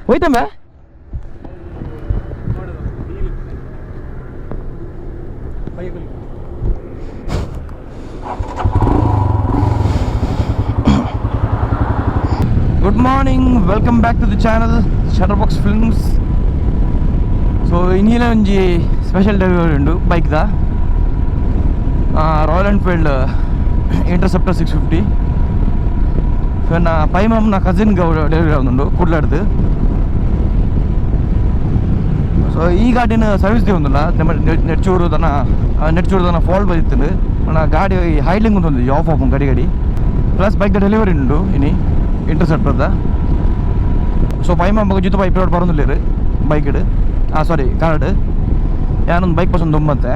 ಹೋಯ್ತಂಬ Good morning, welcome back to the channel Shutterbox Films. So ಇನ್ನಿಲ್ಲ ಒಂಜಿ special delivery ಉಂಡು bike the royal Enfield interceptor 650 so ನಾ ಪೈಮಮ್ ನಾ ಕಸಿನ್ಗೆ delivery ಆಗುಂಡು ಕುಡ್ಲಾಡ್ದು. So ಈ ಗಾಡಿನ ಸರ್ವಿಸ್ ಒಂದಿಲ್ಲ ನೆಟ್ಚೂರುದನ ಫಾಲ್ಟ್ ಬಂದಿತ್ತು మన ಗಾಡಿ ಹೈಡ್ಲಿಂಗ್ ఉంది ఆఫ్ ఆఫ్ గడి ప్లస్ బైక్ డెలివరీ ఉండు ఇని ఇంటర్సెప్టర్ దా. ಸೊ ಪೈಮ ಜೊತೆ ಬೈಕ್ ರೋಡ್ ಬರೋದಿಲ್ಲ ರೀ ಬೈಕ್ ಇಡು ಸಾರಿ ಕಾರ್ಡ್ ಏನೊಂದು ಬೈಕ್ ಪಸಂದ್ ತುಂಬಂತೆ.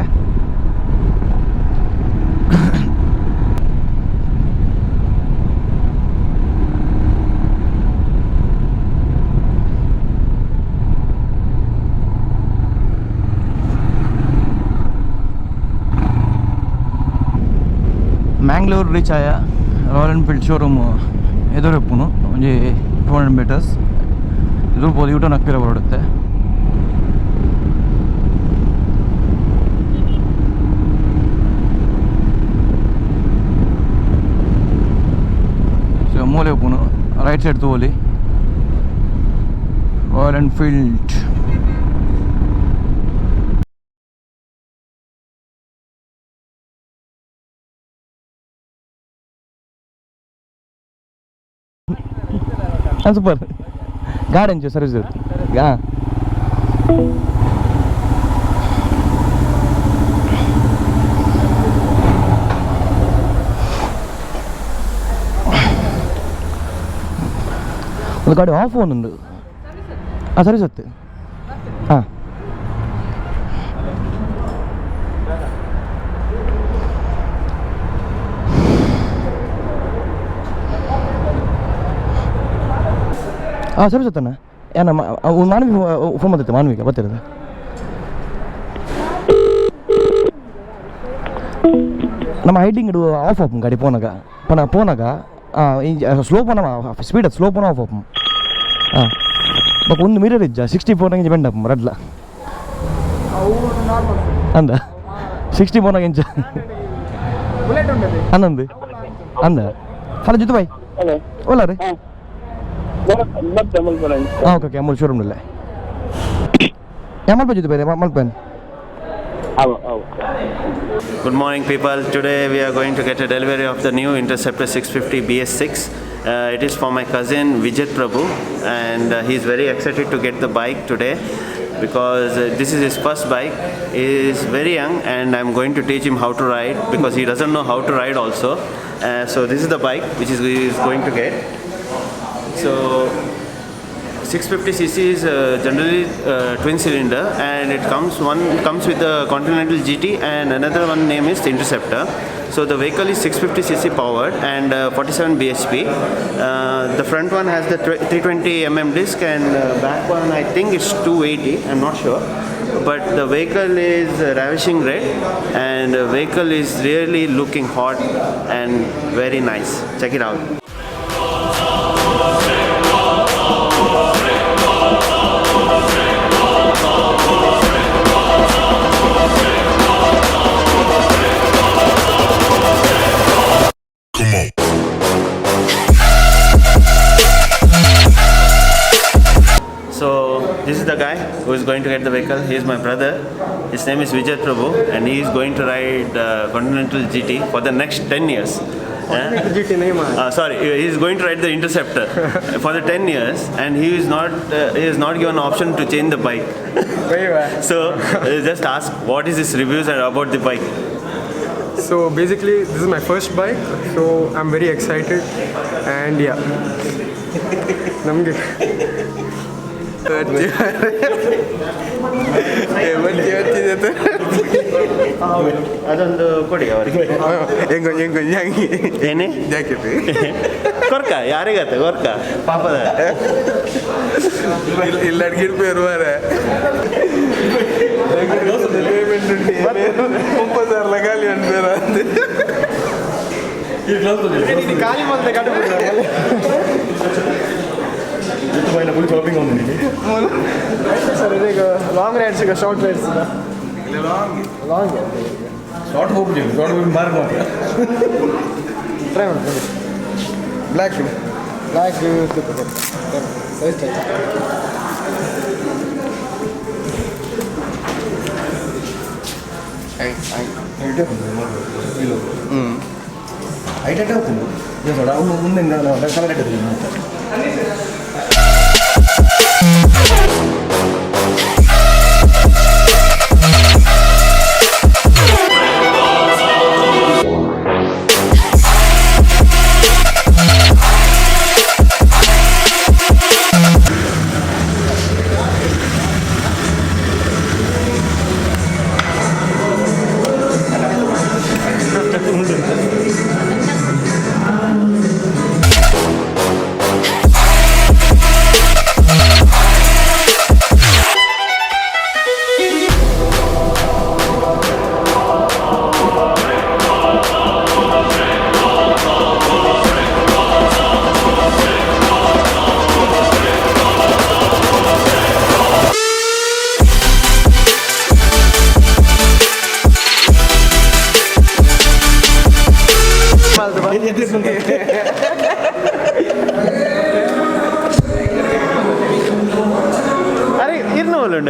ಮ್ಯಾಂಗ್ಳೂರು ರೀಚ್ ಆಯ ರಾಯಲ್ ಎನ್ಫೀಲ್ಡ್ ಶೋರೂಮ್ ಎದುರೆಪ್ಪುನು ಒಂಜಿ 200 ಮೀಟರ್ಸ್ ಎದುರ್ಬೋದು. ಯೂಟರ್ನ್ ಹತ್ತಿರ ಹೊರಡುತ್ತೆ. ಸೊ ಮೂಲೆ ಒಪ್ಪುನು ರೈಟ್ ಸೈಡ್ ತಗೋಲಿ ರಾಯಲ್ ಎನ್ಫೀಲ್ಡ್. ಸೂಪರ್ ಗಾಡಿ ಅಂಚು ಸರ್ವಿಸ್ ಗಾ ಒಂದು ಗಾಡಿ ಆಫ್ ಒಂದು ಸರ್ವಿಸ್ ಹೊತ್ತು ಹಾಂ ಸರ್ವಿಸ್ ಹೊತ್ತಣ್ಣ ಏನ ಮಾನವಿ ಫೋನ್ ಬಂದಿತ್ತು ಮಾನವಿಗೆ ಬರ್ತಿರೋದು. ನಮ್ಮ ಹೈಡಿಂಗ್ ಇಡು ಆಫ್ ಆಫ್ ಗಾಡಿ ಪೋನಾಗ ಸ್ಲೋ ಪೋನ ಸ್ಪೀಡ್ ಅದು ಸ್ಲೋ ಪೋನ ಆಫ್ ಆಫ್ ಹಾಂ ಬಟ್ ಒಂದು ಮಿರರ್ ಇಜ್ಜ 64 ಇಂಚ್ ಬೆಂಡ್ ಅಪ್ಪ ರಡ್ಲ ಅಂದ 64 ಇಂಚ್ ಅನ್ನಂದು ಅಂದ ಹಲೋ ಜೊತೆ ಬಾಯ್ ಓಲಾ ರೀ ಓಕೆ ಅಮೂಲ್ ಶೋರೂಮ್ನಲ್ಲೇ ಯಾಮಲ್ ಬಜ್ಜಿದ್ದು ಬೇರೆ ಮಲ್ಪೇನ್. Good morning people. Today we are going to get a delivery of the new Interceptor 650 Bs6. It is for my cousin Vijay Prabhu and he is very excited to get the bike today because this is his first bike. He is very young and I am going to teach him how to ride because he doesn't know how to ride also. So this is the bike which he is going to get. So 650cc is generally twin cylinder and it comes with the Continental GT and another one name is Interceptor. So the vehicle is 650cc powered and 47 bhp. The front one has the 320mm disc and back one I think it's 280, I'm not sure. But the vehicle is ravishing red and the vehicle is really looking hot and very nice. Check it out. So this is the guy who is going to get the vehicle. He is my brother. His name is Vijay Prabhu and he is going to ride Continental GT for the next 10 years. GT name sorry, he is going to ride the Interceptor for the 10 years and he is not given option to change the bike. So just ask what is his reviews about the bike. So basically this is my first bike, so I'm very excited and yeah. Namge ಅದೊಂದು ಕೊಡಿ ಅವರಿಗೆ. ಏನೇ ಕೊರ್ಕ ಯಾರಿಗತ್ತೆ ಕೊರ್ಕ ಪಾಪದ ಇಲ್ಲ ಅಡ್ಗಿಡ್ ಪೇರು ಮಾರೆ 30,000 ಲಗಾಲಿ ಅನ್ಬೇರ ಖಾಲಿ ಮತ್ತೆ shopping on Sir, long rides, short rides. Long. short hope Try one. Black.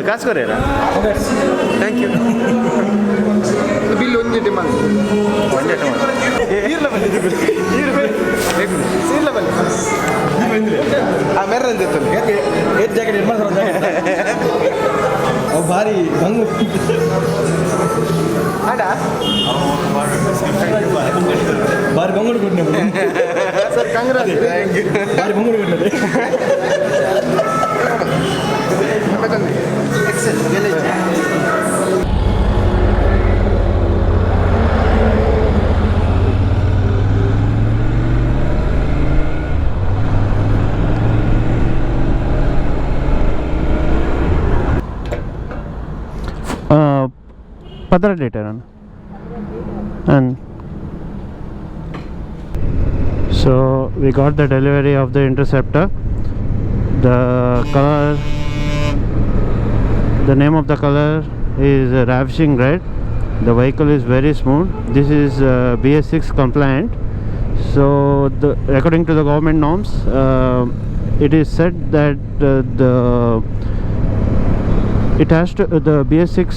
ಕಾಸು ಕೊರೇರಾ Thank you. Bill on the demand. ಭಾರಿ ಬಂಗು ಭಾರಿ ಬಂಗುಡು ಕೊಟ್ಟೆ ಸರ್ ಕಾಂಗ್ರೆಸ್ ಭಾರಿ ಬಂಗುಡು ಕೊಟ್ಟೆ Padra data run. And so we got the delivery of the Interceptor. The color, the name of the color is ravishing red. The vehicle is very smooth. This is Bs6 compliant. So according to the government norms, it is said that the Bs6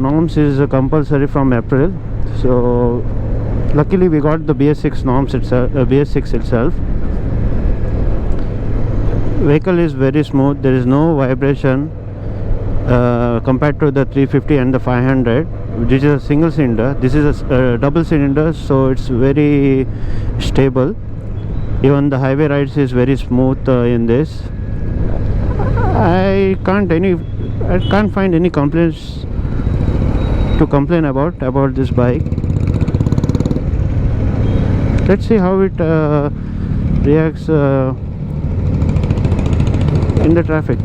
norms is compulsory from April. So luckily we got the Bs6 norms itself, Bs6 itself. Vehicle is very smooth. There is no vibration compared to the 350 and the 500, which is a single cylinder. This is a double cylinder, so it's very stable. Even the highway rides is very smooth in this. I can't find any complaints to complain about this bike. Let's see how it reacts in the traffic.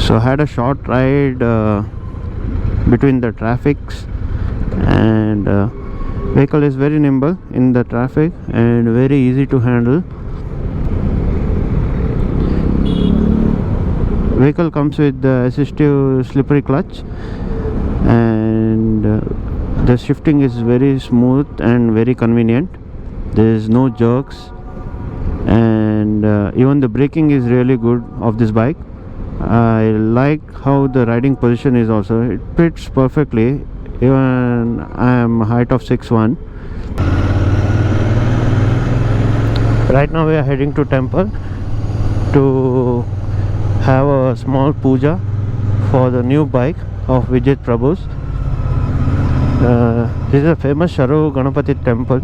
So I had a short ride between the traffics, and vehicle is very nimble in the traffic and very easy to handle. Vehicle comes with the assistive slippery clutch, and the shifting is very smooth and very convenient. There is no jerks, and even the braking is really good of this bike. I like how the riding position is also. It fits perfectly. Even I am height of 6'1". Right now we are heading to temple to have a small puja for the new bike of Vijay Prabhu's. This is a famous Sharu Ganapati temple,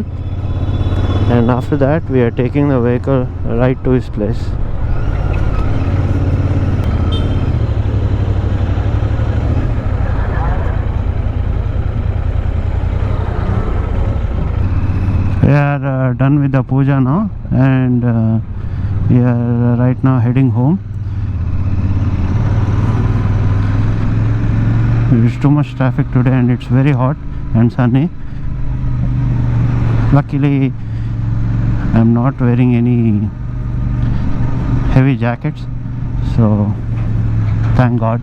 and after that we are taking the vehicle right to his place. We are done with the puja now, and we are right now heading home. There is too much traffic today, and it's very hot and sunny. Luckily I'm not wearing any heavy jackets, so thank God.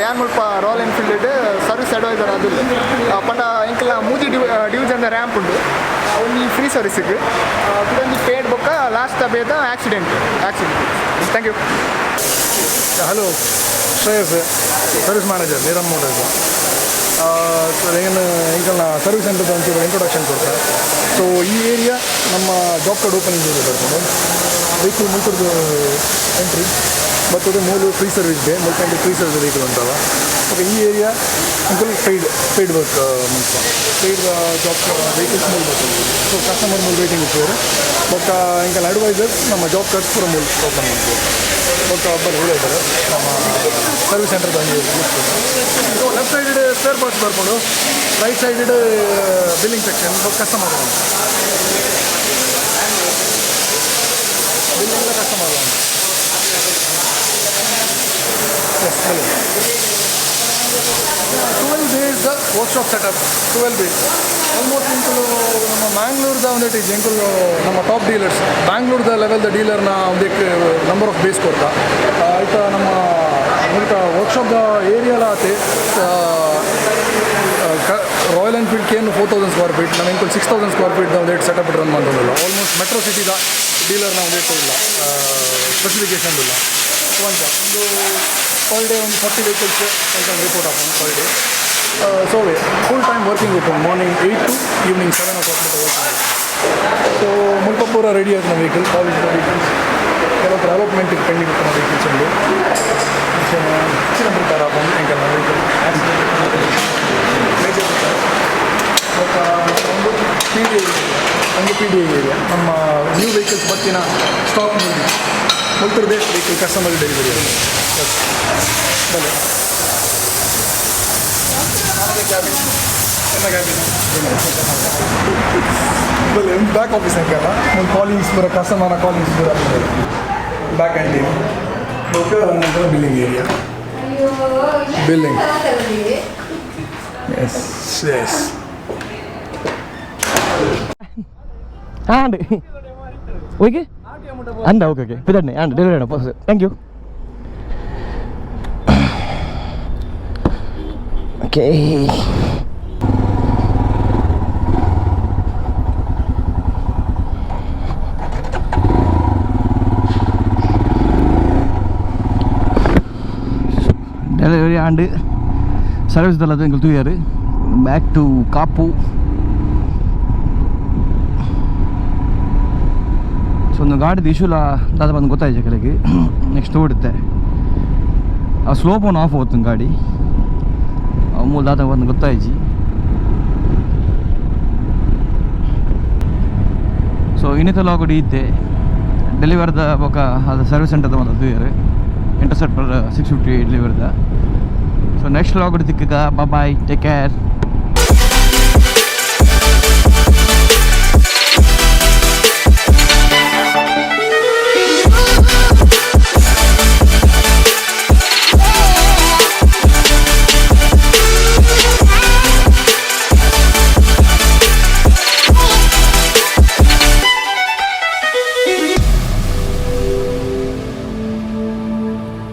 ಯಾನ್ ಮುಲ್ಪ royal Enfield service adviser ಅದು ಪಂಡ ಇಂಕಲ ಮೂಜಿ division ramp ಉಂಡು ಒಂದು free ಸರ್ವಿಸಿಗೆ ಇದೊಂದು paid ಬೊಕ್ಕ last ಬೇದ accident thank you. Hello Shreyas, service manager ನೀರಮ್ ಮೋಟರ್ಸ್. ಏನು ಇಂಕಲ್ನ ಸರ್ವಿಸ್ ಸೆಂಟರ್ದು ಒಂಚೂರು ಇಂಟ್ರೊಡಕ್ಷನ್ ಕೊಡ್ತಾರೆ. ಸೊ ಈ ಏರಿಯಾ ನಮ್ಮ ಜಾಬ್ ಕಾರ್ಡ್ ಓಪನಿಂಗ್ ಬರ್ಕೊಂಡು ವೆಹಿಕಲ್ ಮುಲ್ಕುರ್ದು ಎಂಟ್ರಿ ಬರ್ತದೆ. ಮೂರು ಫ್ರೀ ಸರ್ವಿಸ್ ಇದೆ, ಮುಲ್ಕಂಡು ಫ್ರೀ ಸರ್ವಿಸ್ ವೆಹಿಕಲ್ ಉಂಟಲ್ಲ. ಓಕೆ, ಈ ಏರಿಯಾ ಅಂಕಲ್ ಪೇಯ್ಡ್ ವರ್ಕ್ ಮುಲ್ಪ ಪೇಯ್ಡ್ ಜಾಬ್ ವೆಹಿಕಲ್ಸ್ ಮೂಲ ಬರ್ತದೆ. ಸೊ ಕಸ್ಟಮರ್ ಮೂಲ ವೇಟಿಂಗ್ ಇರ್ತದೆ. ಬಟ್ ಇಂಕಲ್ ಅಡ್ವೈಸರ್ಸ್ ನಮ್ಮ ಜಾಬ್ ಕಾರ್ಡ್ಸ್ ಪೂರ ಮೂಲ ಓಪನ್ ಮಾಡ್ತೀವಿ. ಬಟ್ ಒಬ್ಬರು ಹೇಳಿದ್ದಾರೆ ನಮ್ಮ ಸರ್ವಿಸ್ ಸೆಂಟರ್ ಬಂದು. So left side spare parts ಬರ್ಕೊಂಡು right side billing section customer billing customer. Yes, hello. 12 days workshop setup. 12 days. Almost ಇಂಕಲು ನಮ್ಮ ಮ್ಯಾಂಗ್ಳೂರ್ದ ಒಂದೇಟು ಇಂಕಲು ನಮ್ಮ ಟಾಪ್ ಡೀಲರ್ಸ್ ಬ್ಯಾಂಗ್ಳೂರ್ದ ಲೆವೆಲ್ದ ಡೀಲರ್ನ ಒಂದಕ್ಕೆ ನಂಬರ್ ಆಫ್ ಬೇಸ್ ಕೊಡ್ತಾ ಆಯ್ತಾ. ನಮ್ಮ ವರ್ಕ್ಶಾಪ್ದ ಏರಿಯಾಲ ಆತೆ ರಾಯಲ್ ಎನ್ಫೀಲ್ಡ್ ಕೇನು 4000 ಸ್ಕ್ವೇರ್ ಫೀಟ್, ನಮ್ಮ ಇಂಕಲ್ 6000 ಸ್ಕ್ವೇರ್ ಫೀಟ್ದ ಒಂದೇಟು ಸೆಟಪ್ ರನ್ ಮಾಡೋದಿಲ್ಲ. ಆಲ್ಮೋಸ್ಟ್ ಮೆಟ್ರೋ ಸಿಟಿದ ಡೀಲರ್ನ ಒಂದೇಟು ಇಲ್ಲ, ಸ್ಪೆಸಿಫಿಕೇಷನ್ ಇಲ್ಲ. ಒಂದು ಪರ್ ಡೇ ಒಂದು 40 ವೆಹಿಕಲ್ಸ್ ರಿಪೋರ್ಟ್ ಹಾಕೋಣ per day. So full time working ಇತ್ತು, morning 8 to evening 7 o'clock working. So ಮುಲ್ಪ ಪೂರ ರೆಡಿ ಆಯ್ತು ನಮ್ಮ ವೆಹಿಕಲ್, ಕಾಲೇಜ್ ವೆಹಿಕಲ್ಸ್ ಕೆಲವು ಡೆವಲಪ್ಮೆಂಟಿಗೆ ಪೆಂಡಿಂಗ್ ಇತ್ತು ನಮ್ಮ ವೆಹಿಕಲ್ಸ್ ಉಂಟು. ಚಿನ್ನ ಬಿಡ್ತಾರೆ ಬಂದು ಎಂಕಲ್ ನಮ್ಮ ವೆಹಿಕಲ್ ಮೇಜರ್ ಬಿಡ್ತಾರೆ. ಬಟ್ ಒಂದು ಪಿ ಡಿ ಏರಿಯಾ ನಮ್ಮ ನ್ಯೂ ವೆಹಿಕಲ್ಸ್ ಬತ್ತಿನ ಸ್ಟಾಕ್ ಮುಲ್ತರದೇ ವೆಹಿಕಲ್ ಕಸ್ಟಮರ್ ಡೆಲಿವರಿ ಬಲೆ ಬಲೆ ಬ್ಯಾಕ್ ಆಫೀಸ್ ಹಾಕಲ್ಲ ಒಂದು ಕಾಲಿಂಗ್ಸ್ ಬರೋ ಕಸ್ಟಮರ್ ಕಾಲಿಂಗ್ಸ್ ಬರೋ ಬ್ಯಾಕ್ ಆ್ಯಂಡ್ ಟೀಮ್ ಓಕೆ. ನಂತರ billing area billing S S and okay and okay pidane and delivery no thank you okay. delivery and service daladu engal 2 year back to Kapu. So ಒಂದು ಗಾಡಿದು ಇಶ್ಯೂಲ ದಾದ ಬಂದು ಗೊತ್ತಾಯ್ತು ಕೆಳಗೆ next ಓಡುತ್ತೆ ಆ slope on off ಹೋಗ್ತು ಗಾಡಿ ಮೂಲ ದಾದ ಬಂದು ಗೊತ್ತಾಯ್ತು. ಸೊ ಇನ್ನಿತ ಲಾಗುಡಿ ಇದ್ದೆ ಡೆಲಿವರ್ದ ಬೊಕ ಅದು ಸರ್ವಿಸ್ ಸೆಂಟರ್ದ ಒಂದು 2 year ಇಂಟರ್ಸೆಪ್ಟರ್ 650 ಡೆಲಿವರ್ದ. ಸೊ ನೆಕ್ಸ್ಟ್ ಲಾಗುಡಿ ತಿಕ್ಕಗ ಬಾಯ್ ಟೇಕ್ ಕೇರ್.